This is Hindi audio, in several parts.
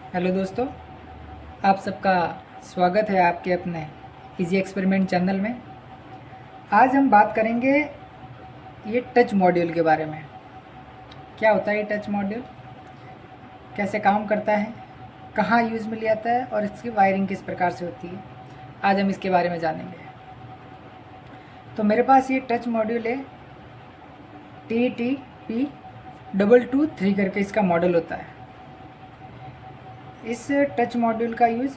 हेलो दोस्तों, आप सबका स्वागत है आपके अपने इजी एक्सपेरिमेंट चैनल में। आज हम बात करेंगे ये टच मॉड्यूल के बारे में। क्या होता है ये टच मॉड्यूल, कैसे काम करता है, कहाँ यूज़ में लिया जाता है और इसकी वायरिंग किस प्रकार से होती है। आज हम इसके बारे में जानेंगे। तो मेरे पास ये टच मॉड्यूल है, TTP223 करके इसका मॉडल होता है। इस टच मॉड्यूल का यूज़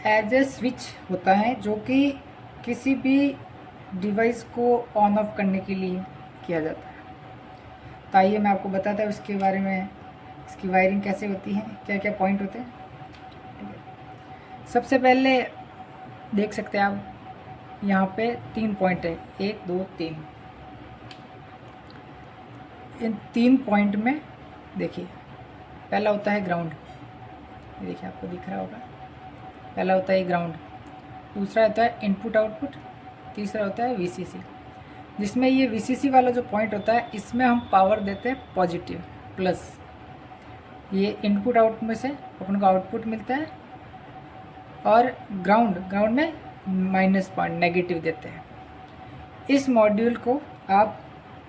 एज ए स्विच होता है जो कि किसी भी डिवाइस को ऑन ऑफ करने के लिए किया जाता है। तो आइए मैं आपको बताता हूँ इसके बारे में, इसकी वायरिंग कैसे होती है, क्या क्या पॉइंट होते हैं। ठीक है, सबसे पहले देख सकते हैं आप यहाँ पे 3 पॉइंट है, 1 2 3। इन 3 पॉइंट में देखिए, पहला होता है ग्राउंड। ये देखिए आपको दिख रहा होगा, पहला होता है ग्राउंड, दूसरा होता है इनपुट आउटपुट, तीसरा होता है VCC। जिसमें ये VCC वाला जो पॉइंट होता है इसमें हम पावर देते हैं पॉजिटिव प्लस। ये इनपुट आउट में से अपन को आउटपुट मिलता है, और ग्राउंड में माइनस पॉइंट नेगेटिव देते हैं। इस मॉड्यूल को आप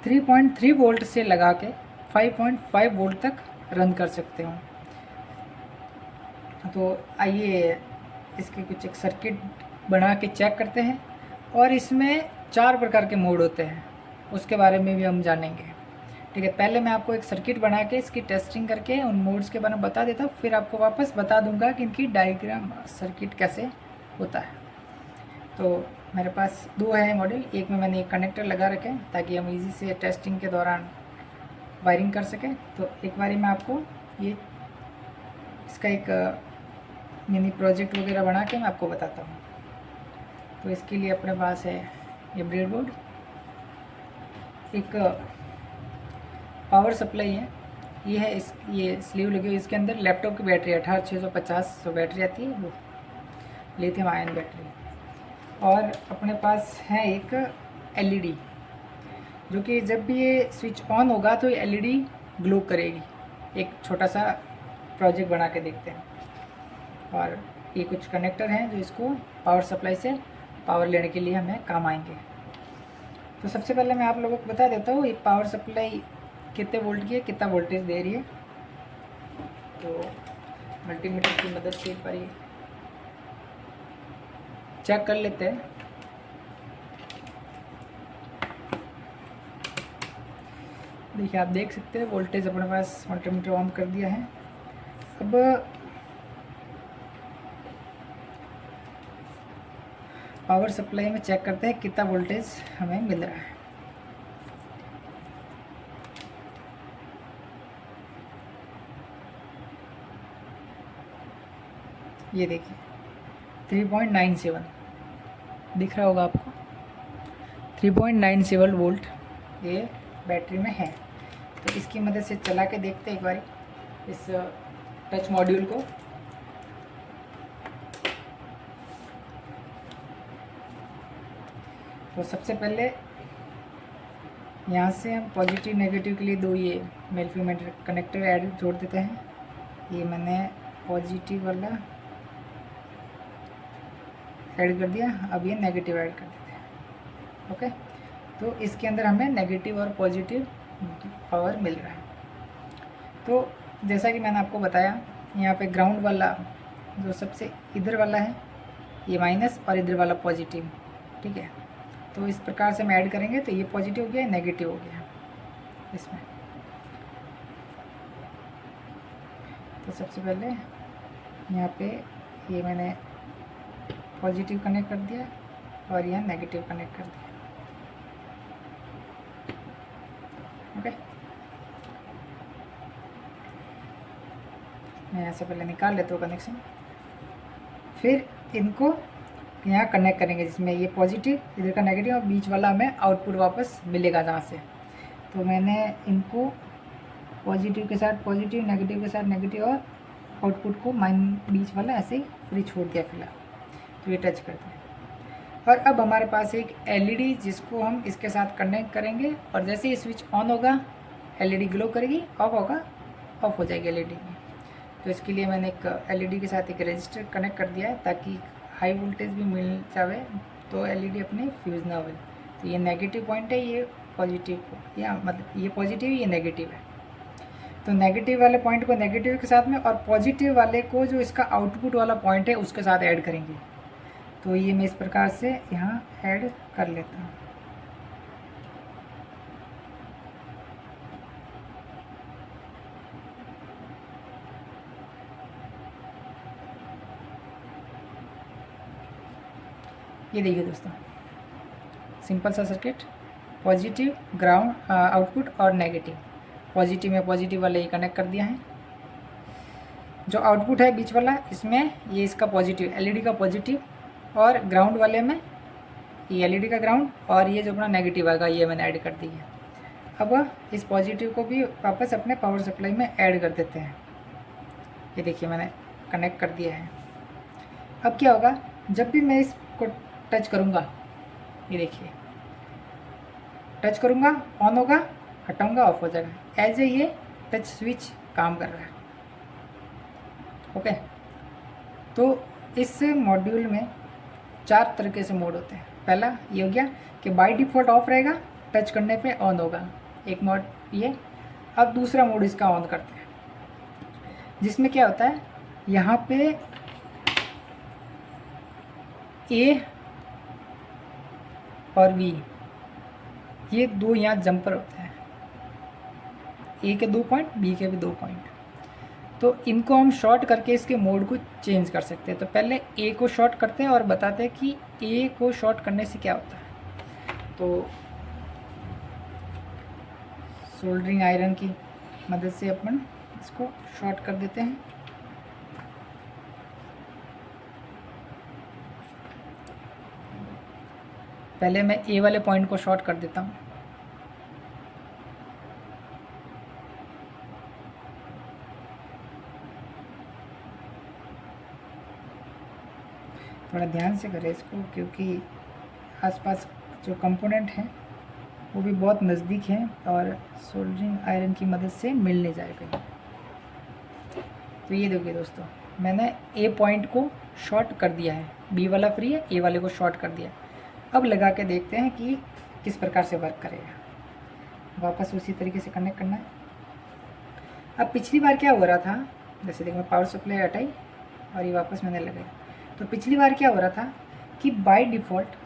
3.3 वोल्ट से लगा के 5.5 वोल्ट तक रन कर सकते हो। तो आइए इसके कुछ एक सर्किट बना के चेक करते हैं, और इसमें 4 प्रकार के मोड होते हैं, उसके बारे में भी हम जानेंगे। ठीक है, पहले मैं आपको एक सर्किट बना के इसकी टेस्टिंग करके उन मोड्स के बारे में बता देता हूँ, फिर आपको वापस बता दूंगा कि इनकी डायग्राम सर्किट कैसे होता है। तो मेरे पास 2 है मॉडल, एक में मैंने एक कनेक्टर लगा रखे हैं ताकि हम इजी से टेस्टिंग के दौरान वायरिंग कर सकें। तो एक बारी मैं आपको ये इसका एक मिनी प्रोजेक्ट वगैरह बना के मैं आपको बताता हूँ। तो इसके लिए अपने पास है ये ब्रेडबोर्ड, एक पावर सप्लाई है, ये है ये स्लीव लगी हुई, इसके अंदर लैपटॉप की बैटरी 18650 बैटरी आती है, वो लिथियम आयन बैटरी। और अपने पास है एक LED, जो कि जब भी ये स्विच ऑन होगा तो ये LED ग्लो करेगी। एक छोटा सा प्रोजेक्ट बना के देखते हैं। और ये कुछ कनेक्टर हैं जो इसको पावर सप्लाई से पावर लेने के लिए हमें काम आएंगे। तो सबसे पहले मैं आप लोगों को बता देता हूँ ये पावर सप्लाई कितने वोल्ट की है, कितना वोल्टेज दे रही है। तो मल्टीमीटर की मदद से एक बार चेक कर लेते हैं। देखिए आप देख सकते हैं वोल्टेज अपने पास मल्टीमीटर ऑन कर दिया है। अब पावर सप्लाई में चेक करते हैं कितना वोल्टेज हमें मिल रहा है। ये देखिए 3.97 दिख रहा होगा आपको, 3.97 वोल्ट ये बैटरी में है। तो इसकी मदद से चला के देखते हैं एक बार इस टच मॉड्यूल को। तो सबसे पहले यहाँ से हम पॉजिटिव नेगेटिव के लिए 2 ये मल्टीमीटर कनेक्टर ऐड जोड़ देते हैं। ये मैंने पॉजिटिव वाला ऐड कर दिया, अब ये नेगेटिव ऐड कर देते हैं। ओके, तो इसके अंदर हमें नेगेटिव और पॉजिटिव पावर मिल रहा है। तो जैसा कि मैंने आपको बताया, यहाँ पे ग्राउंड वाला जो सबसे इधर वाला है ये माइनस, और इधर वाला पॉजिटिव। ठीक है, तो इस प्रकार से हम ऐड करेंगे तो ये पॉजिटिव हो गया, नेगेटिव हो गया इसमें। तो सबसे पहले यहाँ पे ये मैंने पॉजिटिव कनेक्ट कर दिया और यहाँ नेगेटिव कनेक्ट कर दिया। ओके, मैं यहाँ से पहले निकाल लेता हूँ कनेक्शन, फिर इनको यहाँ कनेक्ट करेंगे, जिसमें ये पॉजिटिव इधर का नेगेटिव और बीच वाला हमें आउटपुट वापस मिलेगा जहाँ से। तो मैंने इनको पॉजिटिव के साथ पॉजिटिव, नेगेटिव के साथ नेगेटिव, और आउटपुट को बीच वाला ऐसे ही फ्री छोड़ दिया फिलहाल। तो ये टच करते हैं, और अब हमारे पास एक LED जिसको हम इसके साथ कनेक्ट करेंगे, और जैसे ही स्विच ऑन होगा LED ग्लो करेगी, ऑफ होगा ऑफ हो जाएगी LED। तो इसके लिए मैंने एक एलईडी के साथ एक रजिस्टर कनेक्ट कर दिया है ताकि हाई वोल्टेज भी मिल जाए तो एलईडी अपनी फ्यूज़ ना हो। तो ये नेगेटिव पॉइंट है, ये पॉजिटिव, या मतलब ये पॉजिटिव ये नेगेटिव है। तो नेगेटिव वाले पॉइंट को नेगेटिव के साथ में और पॉजिटिव वाले को जो इसका आउटपुट वाला पॉइंट है उसके साथ ऐड करेंगे। तो ये मैं इस प्रकार से यहाँ ऐड कर लेता हूँ। ये देखिए दोस्तों, सिंपल सा सर्किट, पॉजिटिव ग्राउंड आउटपुट और नेगेटिव। पॉजिटिव में पॉजिटिव वाले ये कनेक्ट कर दिया है। जो आउटपुट है बीच वाला, इसमें ये इसका पॉजिटिव एलईडी का पॉजिटिव, और ग्राउंड वाले में ये एलईडी का ग्राउंड, और ये जो अपना नेगेटिव आएगा ये मैंने ऐड कर दी है। अब इस पॉजिटिव को भी वापस अपने पावर सप्लाई में ऐड कर देते हैं। ये देखिए मैंने कनेक्ट कर दिया है। अब क्या होगा, जब भी मैं इसको टच करूँगा, ये देखिए टच करूँगा ऑन होगा, हटाऊँगा ऑफ हो जाएगा। एज ए ये टच स्विच काम कर रहा है। ओके, तो इस मॉड्यूल में 4 तरीके से मोड होते हैं। पहला ये हो गया कि बाय डिफ़ॉल्ट ऑफ रहेगा, टच करने पे ऑन होगा, एक मोड ये। अब दूसरा मोड इसका ऑन करते हैं, जिसमें क्या होता है, यहाँ पे ए और बी ये दो यहाँ जंपर होते हैं, ए के 2 पॉइंट, बी के भी 2 पॉइंट। तो इनको हम शॉर्ट करके इसके मोड को चेंज कर सकते हैं। तो पहले ए को शॉर्ट करते हैं और बताते हैं कि ए को शॉर्ट करने से क्या होता है। तो सोल्डरिंग आयरन की मदद से अपन इसको शॉर्ट कर देते हैं। पहले मैं ए वाले पॉइंट को शॉर्ट कर देता हूँ। थोड़ा ध्यान से करें इसको, क्योंकि आसपास जो कंपोनेंट हैं वो भी बहुत नज़दीक हैं और सोल्डरिंग आयरन की मदद से मिल नहीं जाएगा। तो ये देखिए दोस्तों, मैंने ए पॉइंट को शॉर्ट कर दिया है, बी वाला फ्री है, ए वाले को शॉर्ट कर दिया। अब लगा के देखते हैं कि किस प्रकार से वर्क करेगा। वापस उसी तरीके से कनेक्ट करना है। अब पिछली बार क्या हो रहा था, जैसे देखो मैं पावर सप्लाई हटाई और ये वापस मैंने लगाई। तो पिछली बार क्या हो रहा था कि बाय डिफ़ॉल्ट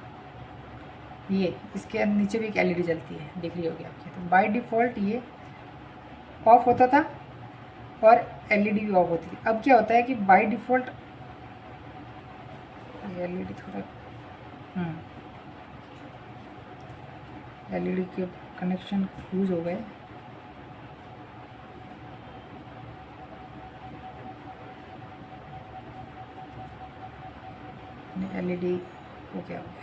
ये इसके नीचे भी एक एलईडी जलती है, दिख रही होगी आपकी। तो बाय डिफ़ॉल्ट ये ऑफ होता था और एलईडी भी ऑफ होती थी। अब क्या होता है कि बाय डिफ़ॉल्ट ये एलईडी थोड़ा एलईडी के कनेक्शन लूज हो गए। एलईडी वो क्या हो गया,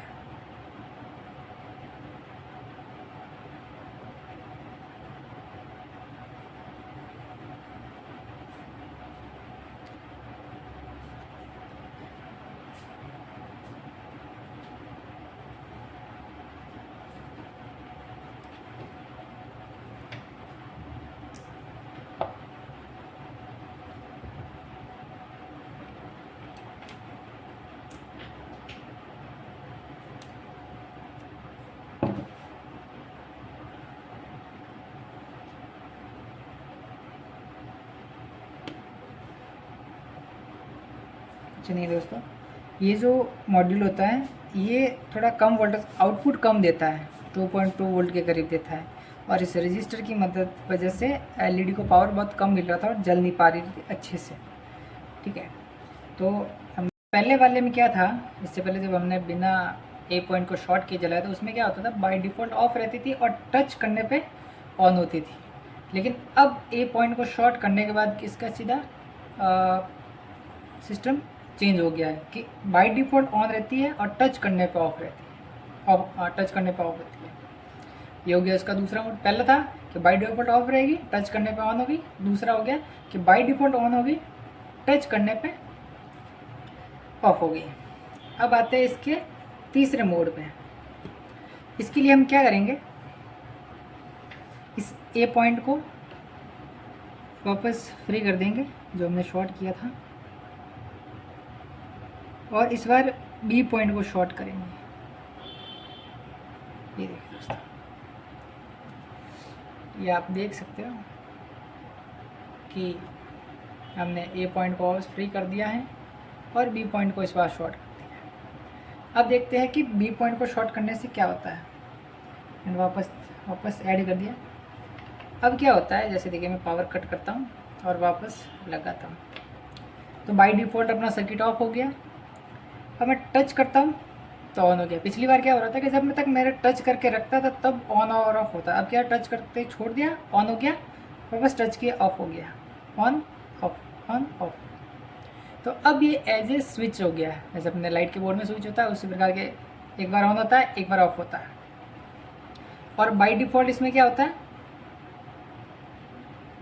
नहीं दोस्तों, ये जो मॉड्यूल होता है ये थोड़ा कम वोल्टेज आउटपुट कम देता है, 2.2 वोल्ट के करीब देता है। और इस रजिस्टर की मदद वजह से एलईडी को पावर बहुत कम मिल रहा था और जल नहीं पा रही थी अच्छे से। ठीक है, तो हम पहले वाले में क्या था, इससे पहले जब हमने बिना ए पॉइंट को शॉर्ट किए जलाया था, उसमें क्या होता था, बाय डिफ़ॉल्ट ऑफ रहती थी और टच करने पे ऑन होती थी। लेकिन अब ए पॉइंट को शॉर्ट करने के बाद इसका सीधा सिस्टम चेंज हो गया है कि बाय डिफ़ॉल्ट ऑन रहती है और टच करने पे ऑफ रहती है, और टच करने पे ऑफ रहती है। ये हो गया इसका दूसरा मोड। पहला था कि बाय डिफ़ॉल्ट ऑफ रहेगी, टच करने पे ऑन होगी। दूसरा हो गया कि बाय डिफ़ॉल्ट ऑन होगी, टच करने पे ऑफ होगी। अब आते हैं इसके तीसरे मोड पे। इसके लिए हम क्या करेंगे, इस ए पॉइंट को वापस फ्री कर देंगे जो हमने शॉर्ट किया था, और इस बार बी पॉइंट को शॉर्ट करेंगे। ये देखिए दोस्तों, ये आप देख सकते हो कि हमने ए पॉइंट को फ्री कर दिया है और बी पॉइंट को इस बार शॉर्ट कर दिया है। अब देखते हैं कि बी पॉइंट को शॉर्ट करने से क्या होता है। एंड वापस ऐड कर दिया। अब क्या होता है, जैसे देखिए मैं पावर कट करता हूँ और वापस लगाता हूँ, तो बाय डिफ़ॉल्ट अपना सर्किट ऑफ हो गया। अब मैं टच करता हूँ तो ऑन हो गया। पिछली बार क्या हो रहा था कि जब मैं तक मेरा टच करके रखता था तब ऑन और ऑफ होता। अब क्या, टच करते छोड़ दिया, ऑन हो गया, वापस टच किया, ऑफ हो गया, ऑन ऑफ। तो अब ये एज ए स्विच हो गया है, जैसे अपने लाइट के बोर्ड में स्विच होता है उसी प्रकार के, एक बार ऑन होता है, एक बार ऑफ होता है। और बाय डिफ़ॉल्ट इसमें क्या होता है,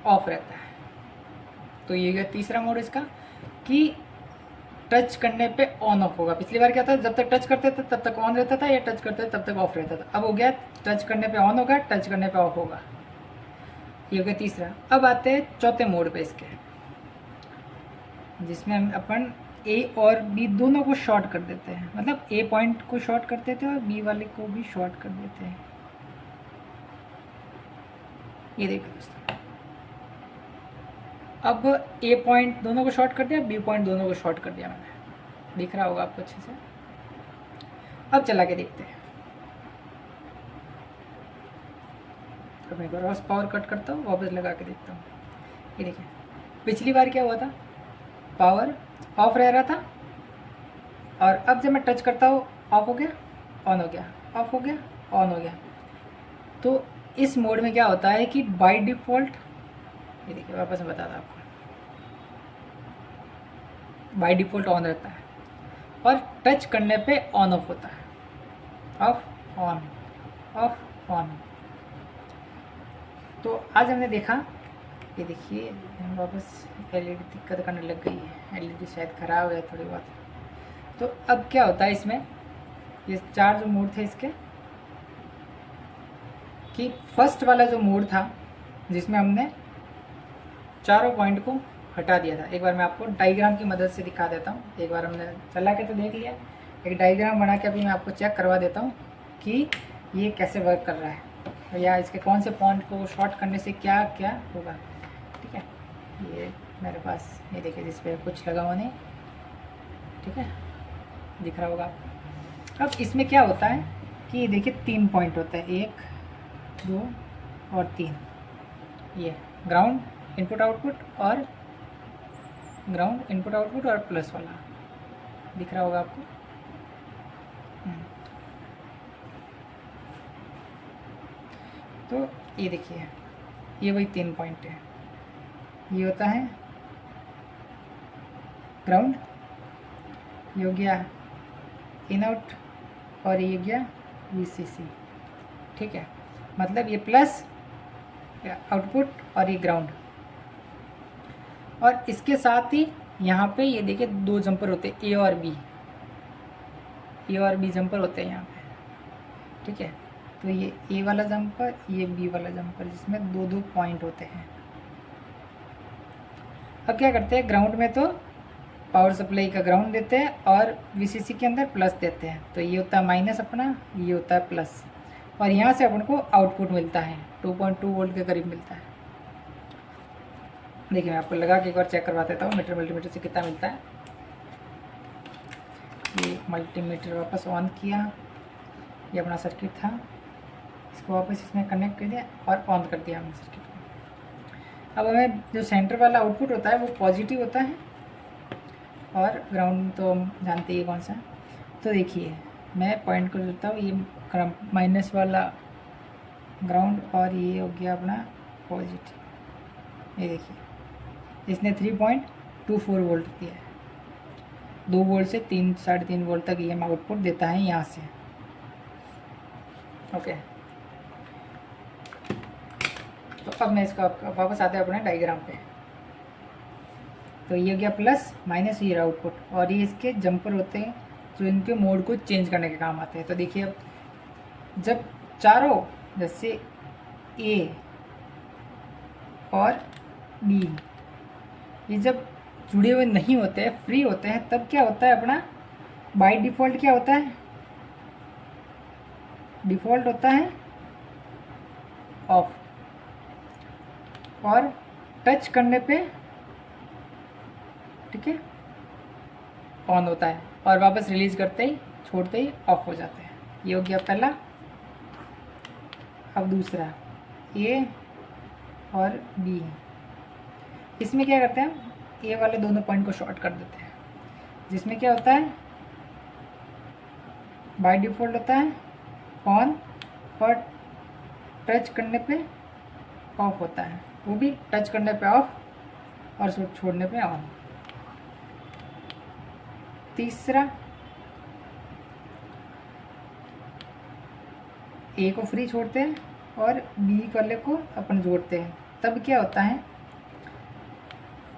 ऑफ रहता है। तो ये गया तीसरा मोड इसका कि टच करने पे ऑन ऑफ होगा। पिछली बार क्या था, जब तक टच करते थे तब तक ऑन रहता था, या टच करते थे तब तक ऑफ रहता था। अब हो गया टच करने पे ऑन होगा, टच करने पे ऑफ होगा। ये हो गया तीसरा। अब आते हैं चौथे मोड पे इसके, जिसमें हम अपन ए और बी दोनों को शॉर्ट कर देते हैं। मतलब ए पॉइंट को शॉर्ट कर देते हैं और बी वाले को भी शॉर्ट कर देते हैं। ये देखो दोस्तों, अब ए पॉइंट दोनों को शॉर्ट कर दिया, बी पॉइंट दोनों को शॉर्ट कर दिया मैंने, दिख रहा होगा आपको अच्छे से। अब चला के देखते हैं। अब मैं क्रॉस पावर कट करता हूँ, वापस लगा के देखता हूँ। ये देखिए, पिछली बार क्या हुआ था, पावर ऑफ रह रहा था और अब जब मैं टच करता हूँ ऑफ हो गया, ऑन हो गया, ऑफ हो गया, ऑन हो गया। तो इस मोड में क्या होता है कि बाय डिफ़ॉल्ट, ये देखिए वापस मैं बताता हूँ आपको, बाय डिफ़ॉल्ट ऑन रहता है और टच करने पे ऑन ऑफ होता है, ऑफ ऑन, ऑफ ऑन। तो आज हमने देखा, ये देखिए वापस एलईडी दिक्कत करने लग गई है, एलईडी शायद ख़राब है थोड़ी बहुत। तो अब क्या होता है इसमें, ये चार जो मोड थे इसके, कि फर्स्ट वाला जो मोड था जिसमें हमने चारों पॉइंट को हटा दिया था, एक बार मैं आपको डायग्राम की मदद से दिखा देता हूँ। एक बार हमने चला के तो देख लिया, एक डायग्राम बना के अभी मैं आपको चेक करवा देता हूँ कि ये कैसे वर्क कर रहा है या इसके कौन से पॉइंट को शॉर्ट करने से क्या क्या होगा। ठीक है, ये मेरे पास, ये देखिए जिस पर कुछ लगा हुआ नहीं, ठीक है, दिख रहा होगा आपको। अब इसमें क्या होता है कि देखिए 3 पॉइंट होते हैं, 1 2 और 3। ये ग्राउंड इनपुट आउटपुट और ग्राउंड इनपुट आउटपुट और प्लस वाला दिख रहा होगा आपको। तो ये देखिए, ये वही 3 पॉइंट है। ये होता है ग्राउंड, ये हो गया इन आउट और ये हो गया VCC। ठीक है, मतलब ये प्लस आउटपुट और ये ग्राउंड। और इसके साथ ही यहाँ पे ये देखिए 2 जंपर होते हैं, ए और बी जंपर होते हैं यहाँ पे। ठीक है, तो ये ए वाला जंपर, ये बी वाला जंपर, जिसमें 2 पॉइंट होते हैं। अब क्या करते हैं, ग्राउंड में तो पावर सप्लाई का ग्राउंड देते हैं और VCC के अंदर प्लस देते हैं। तो ये होता है माइनस अपना, ये होता है प्लस, और यहाँ से अपन को आउटपुट मिलता है 2.2 वोल्ट के करीब मिलता है। देखिए मैं आपको लगा के एक बार चेक करवा देता हूँ मल्टीमीटर से कितना मिलता है। ये मल्टीमीटर वापस ऑन किया, ये अपना सर्किट था, इसको वापस इसमें कनेक्ट कर दिया और ऑन कर दिया हमने सर्किट को। अब हमें जो सेंटर वाला आउटपुट होता है वो पॉजिटिव होता है और ग्राउंड तो हम जानते ही कौन सा है। तो देखिए मैं पॉइंट कर देता हूँ, ये माइनस वाला ग्राउंड और ये हो गया अपना पॉजिटिव। ये देखिए इसने 3.24 वोल्ट दिया है, 2 वोल्ट से 3-3.5 वोल्ट तक ये आउटपुट देता है यहाँ से। ओके, तो अब मैं इसका वापस आते हैं अपने डायग्राम पे। तो ये हो गया प्लस माइनस, ये आउटपुट, और ये इसके जंपर होते हैं जो इनके मोड को चेंज करने के काम आते हैं। तो देखिए अब जब चारों, जैसे ए और बी ये जब जुड़े हुए नहीं होते हैं, फ्री होते हैं, तब क्या होता है अपना बाय डिफ़ॉल्ट क्या होता है, डिफ़ॉल्ट होता है ऑफ, और टच करने पे ठीक है ऑन होता है, और वापस रिलीज करते ही छोड़ते ही ऑफ हो जाते हैं। ये हो गया पहला। अब दूसरा ए और बी, इसमें क्या करते हैं, ए वाले दोनों पॉइंट को शॉर्ट कर देते हैं, जिसमें क्या होता है बाय डिफ़ॉल्ट होता है ऑन, और टच करने पे ऑफ होता है, वो भी टच करने पे ऑफ और छोड़ने पे ऑन। तीसरा ए को फ्री छोड़ते हैं और बी वाले को अपन जोड़ते हैं, तब क्या होता है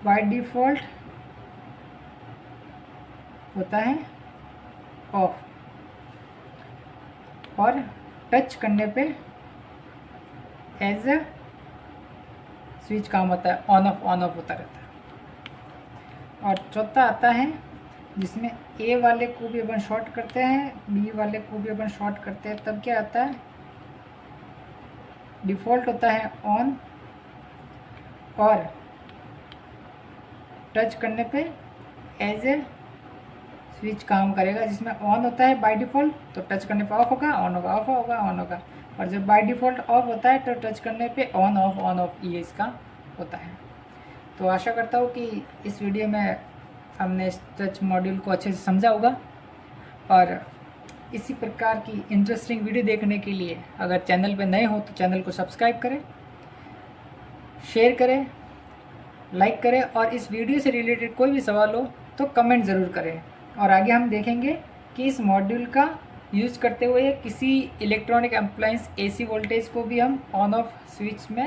बाय डिफ़ॉल्ट होता है ऑफ, और टच करने पे एज अ स्विच काम होता है, ऑन ऑफ होता रहता है। और चौथा आता है जिसमें ए वाले को भी अपन शॉर्ट करते हैं, बी वाले को भी अपन शॉर्ट करते हैं, तब क्या आता है डिफ़ॉल्ट होता है ऑन, और टच करने पे एज ए स्विच काम करेगा, जिसमें ऑन होता है बाय डिफ़ॉल्ट, तो टच करने पे ऑफ होगा, ऑन होगा, ऑफ होगा, ऑन होगा, और जब बाय डिफ़ॉल्ट ऑफ होता है तो टच करने पे ऑन ऑफ ये इसका होता है। तो आशा करता हूँ कि इस वीडियो में हमने इस टच मॉड्यूल को अच्छे से समझा होगा, और इसी प्रकार की इंटरेस्टिंग वीडियो देखने के लिए अगर चैनल पे नए हो तो चैनल को सब्सक्राइब करें, शेयर करें, लाइक करें, और इस वीडियो से रिलेटेड कोई भी सवाल हो तो कमेंट ज़रूर करें। और आगे हम देखेंगे कि इस मॉड्यूल का यूज़ करते हुए किसी इलेक्ट्रॉनिक अप्लायंस एसी वोल्टेज को भी हम ऑन ऑफ स्विच में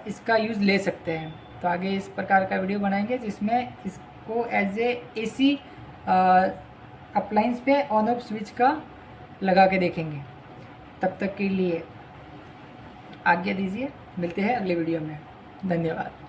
इसका यूज़ ले सकते हैं। तो आगे इस प्रकार का वीडियो बनाएंगे जिसमें इसको एज ए एसी अप्लायंस पे ऑन ऑफ स्विच का लगा के देखेंगे। तब तक के लिए आज्ञा दीजिए, मिलते हैं अगले वीडियो में। धन्यवाद।